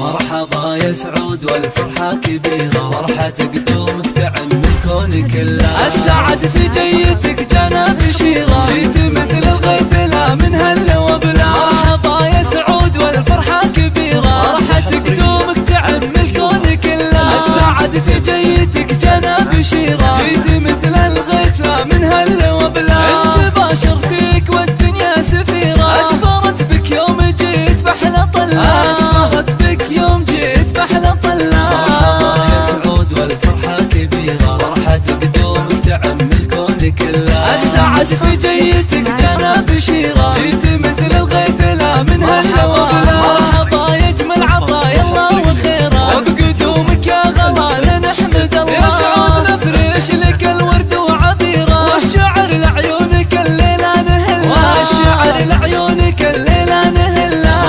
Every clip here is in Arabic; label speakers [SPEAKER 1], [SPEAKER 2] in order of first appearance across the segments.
[SPEAKER 1] مرحبا يا سعود والفرحة كبيرة، فرحة قدومك تعم الكون كله. السعد في جيتك جانا بشيرة، جيت مثل الغيث لا من هلا وبلا. مرحبا يا سعود والفرحة كبيرة، فرحة قدومك تعم الكون كله. السعد في جيتك جانا بشيرة، جيت مثل الغيث لا من هلا وبلا. انت باشر فيك والدنيا سفيرة، اسفرت بك يوم جيت بحلى طلة، اسفرت بك يوم جيت بحلى طلة. مرحبا يا سعود والفرحة كبيرة، فرحة قدومك تعم الكون كله. السعد في جيتك جانا بشيرة، جيت مثل الغيث لا من هلا وبلا. مرحبا يا اجمل عطايا الله وخيره، وبقدومك يا غلانا نحمد الله. يا سعود نفرش لك الورد وعبيره، والشعر لعيونك الليلة نهلا، والشعر لعيونك الليلة نهلا.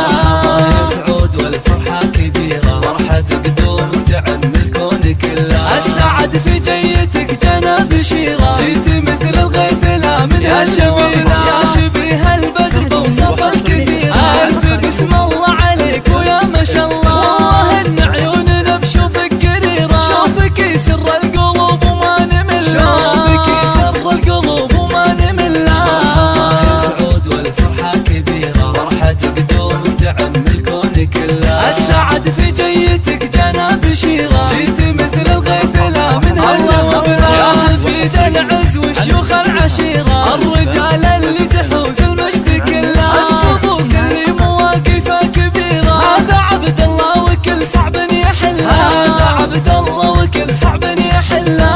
[SPEAKER 1] يا سعود والفرحة كبيرة، فرحة قدومك تعم الكون كله. السعد في جيتك جانا بشيرة، جيت مثل الغيث لا من هلا وبلا. يا شبيه البدر بوصف الكثير، ألف بسم الله عليك ويا ما شاء الله. والله ان عيوننا بشوفك قريرة، شوفك يسر القلوب وما نمل، شوفك يسر القلوب وما نمل. يا سعود والفرحة كبيرة، فرحة قدومك تعم الكون كله. السعد في جيتك جانا بشيرة، جيت مثل الغيث لا من هلا وبلا. يا حفيد العز والشيوخ العشيرة، الرجال اللي تحوز المجد كله. انت ابوك اللي مواقفه كبيرة، هذا عبد الله وكل صعب يحله، هذا عبد الله وكل صعب يحله.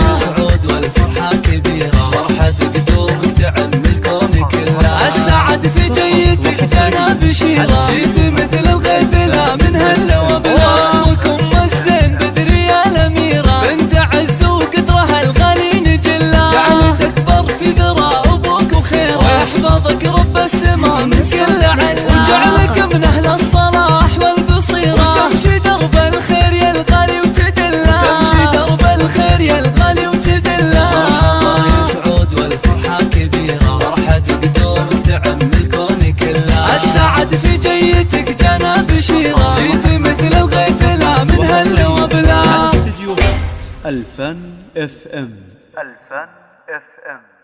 [SPEAKER 1] يا سعود والفرحة كبيرة، فرحة قدومك تعم الكون كله. السعد في جيتك جانا بشيرة، جيت مثل الغيث لا من هلا وبلا. وامكم الزين بدري يا الاميرة، بنت عز وقدرها الغالي نجله. جعلت اكبر في ذرى ابوك وخيره، ويحفظك رب السما من كل عله. وجعلك من اهل الصلاح والبصيره، وتمشي درب الخير يا الغالي وتدله، تمشي درب الخير يا الغالي وتدله. يا سعود والفرحة كبيرة، فرحة قدومك تعم الكون كله. السعد في جيتك جانا بشيرة، جيت مثل الغيث لا من هلا وبلا.
[SPEAKER 2] الفن اف ام.
[SPEAKER 3] الفن اف ام.